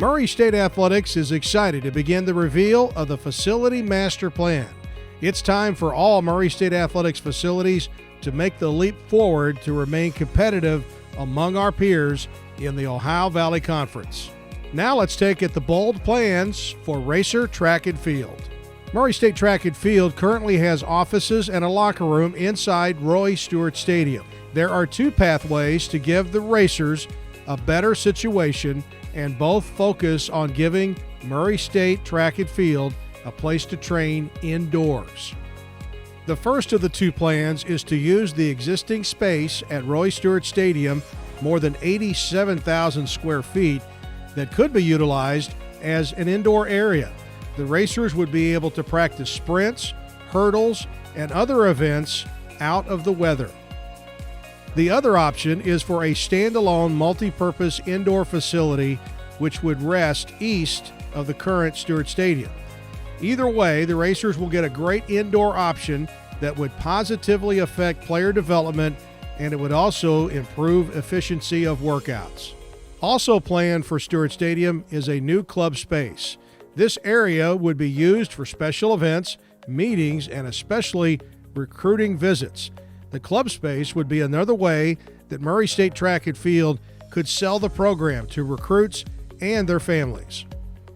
Murray State Athletics is excited to begin the reveal of the facility master plan. It's time for all Murray State Athletics facilities to make the leap forward to remain competitive among our peers in the Ohio Valley Conference. Now let's take at the bold plans for Racer Track and Field. Murray State Track and Field currently has offices and a locker room inside Roy Stewart Stadium. There are two pathways to give the racers a better situation, and both focus on giving Murray State Track and Field a place to train indoors. The first of the two plans is to use the existing space at Roy Stewart Stadium, more than 87,000 square feet, that could be utilized as an indoor area. The racers would be able to practice sprints, hurdles, and other events out of the weather. The other option is for a standalone multi-purpose indoor facility which would rest east of the current Stewart Stadium. Either way, the racers will get a great indoor option that would positively affect player development, and it would also improve efficiency of workouts. Also planned for Stewart Stadium is a new club space. This area would be used for special events, meetings, and especially recruiting visits. The club space would be another way that Murray State Track and Field could sell the program to recruits and their families.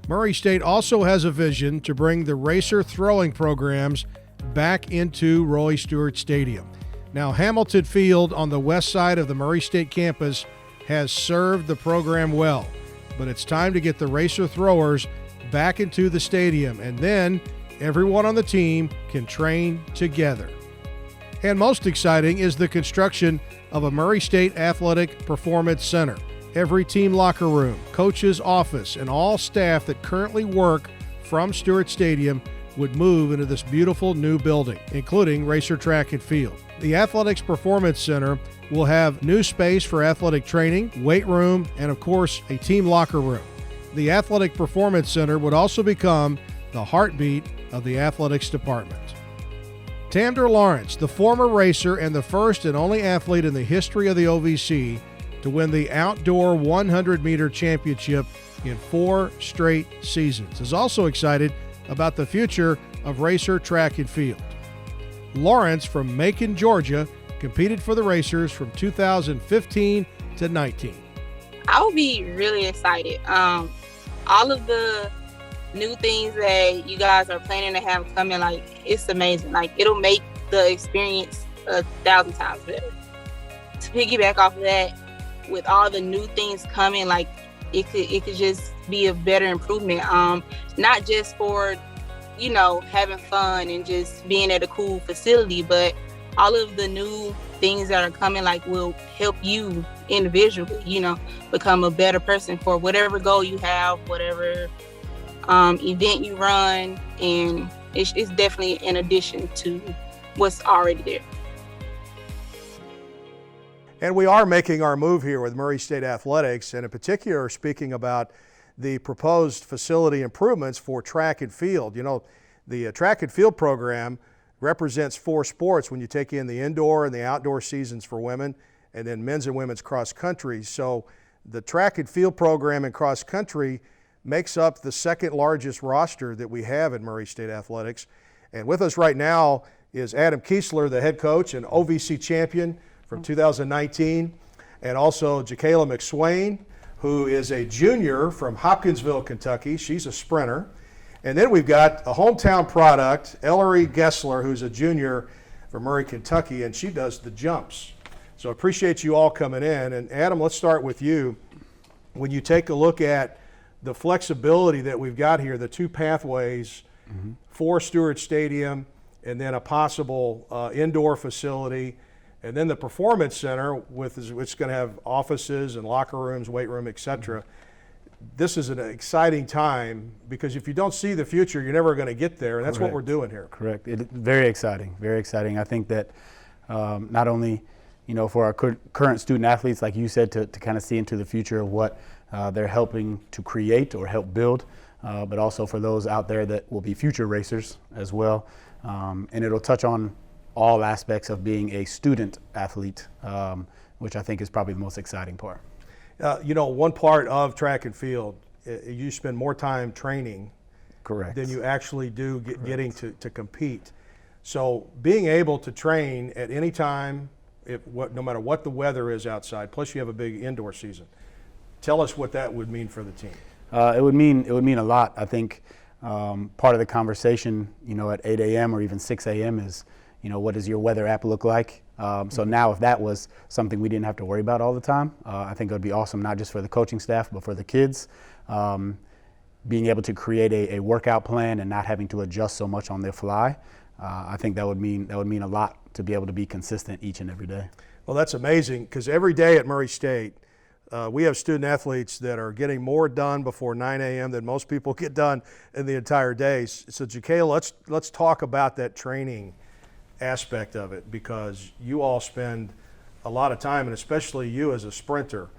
Murray State also has a vision to bring the racer throwing programs back into Roy Stewart Stadium. Now, Hamilton Field on the west side of the Murray State campus has served the program well, but it's time to get the racer throwers back into the stadium, and then everyone on the team can train together. And most exciting is the construction of a Murray State Athletic Performance Center. Every team locker room, coach's office, and all staff that currently work from Stewart Stadium would move into this beautiful new building, including Racer Track and Field. The Athletics Performance Center will have new space for athletic training, weight room, and of course, a team locker room. The Athletic Performance Center would also become the heartbeat of the athletics department. Tamder Lawrence, the former racer and the first and only athlete in the history of the OVC to win the outdoor 100-meter championship in 4 straight seasons, is also excited about the future of Racer Track and Field. Lawrence from Macon, Georgia, competed for the Racers from 2015 to 19. I'll be really excited. All of the new things that you guys are planning to have coming, like, it's amazing. Like, it'll make the experience 1,000 times better. To piggyback off of that, with all the new things coming, like, it could just be a better improvement. Not just for, having fun and just being at a cool facility, but all of the new things that are coming, like, will help you individually, become a better person for whatever goal you have, whatever event you run, and it's definitely an addition to what's already there. And we are making our move here with Murray State Athletics, and in particular speaking about the proposed facility improvements for track and field. The track and field program represents 4 sports when you take in the indoor and the outdoor seasons for women, and then men's and women's cross country. So the track and field program in cross country makes up the second largest roster that we have in Murray State Athletics. And with us right now is Adam Kiesler, the head coach and OVC champion from 2019, and also Jakayla McSwain, who is a junior from Hopkinsville, Kentucky. She's a sprinter. And then we've got a hometown product, Ellery Gessler, who's a junior from Murray, Kentucky, and she does the jumps. So I appreciate you all coming in. And Adam, let's start with you. When you take a look at the flexibility that we've got here, the 2 pathways for Stewart Stadium, and then a possible indoor facility, and then the Performance Center, which is going to have offices and locker rooms, weight room, etc. This is an exciting time, because if you don't see the future, you're never going to get there, and that's what we're doing here. Correct. Very exciting, very exciting. I think that not only, for our current student athletes, like you said, to kind of see into the future of what they're helping to create or help build, but also for those out there that will be future racers as well. And it'll touch on all aspects of being a student athlete, which I think is probably the most exciting part. One part of track and field you spend more time training Correct. than you actually do getting to compete. So being able to train at any time, no matter what the weather is outside, plus you have a big indoor season. Tell us what that would mean for the team. It would mean a lot. I think part of the conversation, at 8 a.m. or even 6 a.m. is, what does your weather app look like? So now if that was something we didn't have to worry about all the time, I think it would be awesome, not just for the coaching staff, but for the kids. Being able to create a workout plan and not having to adjust so much on the fly, I think that would mean a lot to be able to be consistent each and every day. Well, that's amazing, because every day at Murray State, we have student athletes that are getting more done before 9 a.m. than most people get done in the entire day. So, Jacayla, let's talk about that training aspect of it, because you all spend a lot of time, and especially you as a sprinter,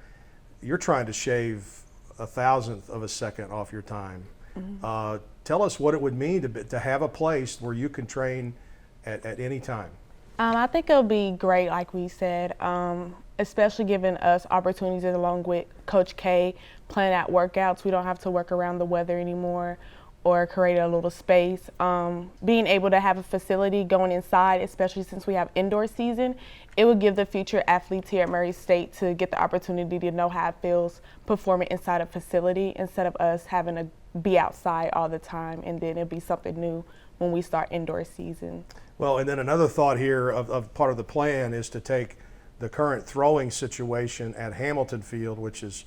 you're trying to shave 1,000th of a second off your time. Mm-hmm. Tell us what it would mean to have a place where you can train at any time. I think it'll be great, like we said, especially giving us opportunities along with Coach K, planning out workouts. We don't have to work around the weather anymore or create a little space. Being able to have a facility going inside, especially since we have indoor season, it would give the future athletes here at Murray State to get the opportunity to know how it feels performing inside a facility instead of us having to be outside all the time, and then it'll be something new when we start indoor season. Well, and then another thought here of part of the plan is to take the current throwing situation at Hamilton Field, which is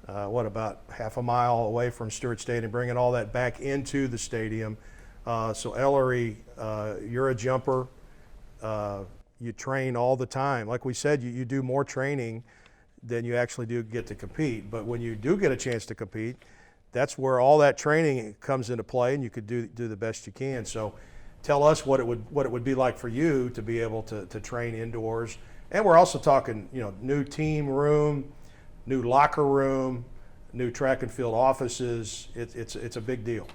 about half a mile away from Stewart Stadium, bringing all that back into the stadium. So Ellery, you're a jumper. You train all the time. Like we said, you do more training than you actually do get to compete. But when you do get a chance to compete, that's where all that training comes into play, and you could do the best you can. So tell us what it would be like for you to be able to train indoors. And we're also talking, new team room, new locker room, new track and field offices. It's a big deal.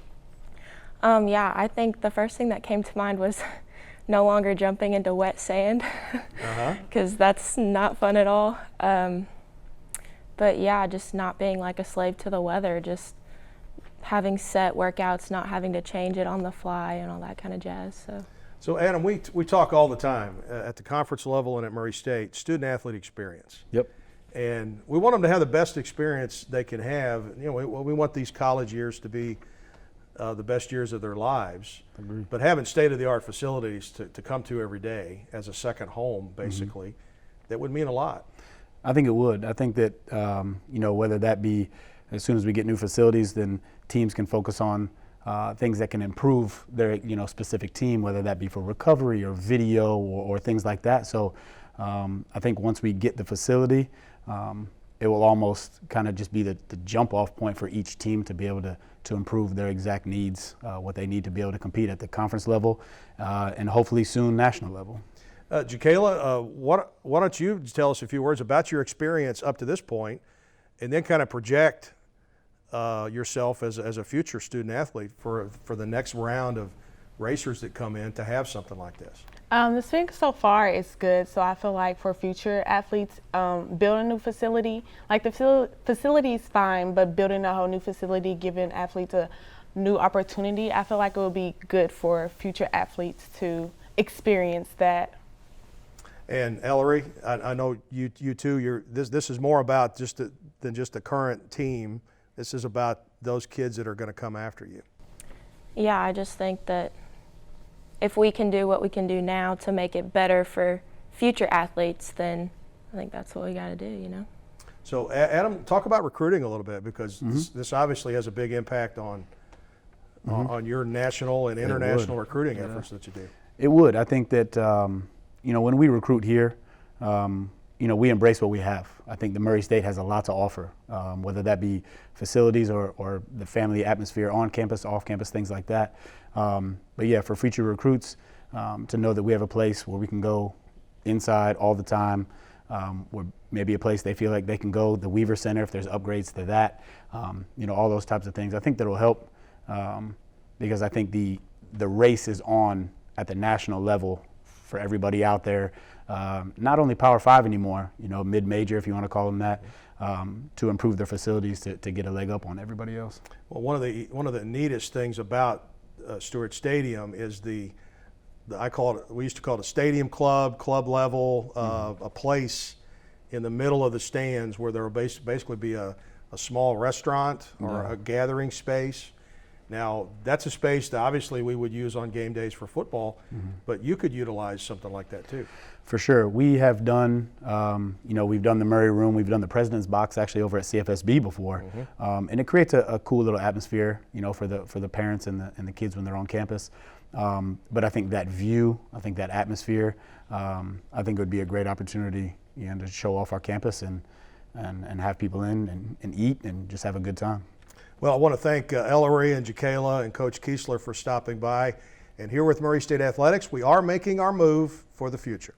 Yeah, I think the first thing that came to mind was no longer jumping into wet sand, because that's not fun at all. But yeah, just not being like a slave to the weather, just having set workouts, not having to change it on the fly and all that kind of jazz. So Adam, we talk all the time at the conference level and at Murray State, student athlete experience. Yep. And we want them to have the best experience they can have. We want these college years to be the best years of their lives. Agreed. But having state-of-the-art facilities to come to every day as a second home, basically, that would mean a lot. I think it would. I think that, whether that be as soon as we get new facilities, then teams can focus on things that can improve their, specific team, whether that be for recovery or video or things like that. So I think once we get the facility, it will almost kind of just be the jump off point for each team to be able to improve their exact needs, what they need to be able to compete at the conference level and hopefully soon national level. Jacayla, why don't you tell us a few words about your experience up to this point, and then kind of project yourself as a future student athlete for the next round of racers that come in to have something like this. The experience so far is good, so I feel like for future athletes, building a new facility, like the facility is fine, but building a whole new facility, giving athletes a new opportunity, I feel like it would be good for future athletes to experience that. And Ellery, I know you too. This is more about than just the current team. This is about those kids that are going to come after you. Yeah, I just think that if we can do what we can do now to make it better for future athletes, then I think that's what we got to do, So Adam, talk about recruiting a little bit, because this obviously has a big impact on your national and international recruiting efforts that you do. It would. I think that, when we recruit here, we embrace what we have. I think the Murray State has a lot to offer, whether that be facilities or the family atmosphere on campus, off campus, things like that. But yeah, for future recruits, to know that we have a place where we can go inside all the time, or maybe a place they feel like they can go, the Weaver Center, if there's upgrades to that, all those types of things. I think that'll help because I think the race is on at the national level for everybody out there. not only Power 5 anymore, mid-major if you want to call them that, to improve their facilities to get a leg up on everybody else. Well, one of the neatest things about Stewart Stadium is we used to call it a stadium club level, a place in the middle of the stands where there will basically be a small restaurant or a gathering space. Now, that's a space that obviously we would use on game days for football, but you could utilize something like that too. For sure. We have done, we've done the Murray Room, we've done the President's Box actually over at CFSB before, and it creates a cool little atmosphere, for the parents and the kids when they're on campus. But I think that view, that atmosphere, I think it would be a great opportunity, to show off our campus and have people in and eat and just have a good time. Well, I want to thank Ellery and Jacayla and Coach Kiesler for stopping by. And here with Murray State Athletics, we are making our move for the future.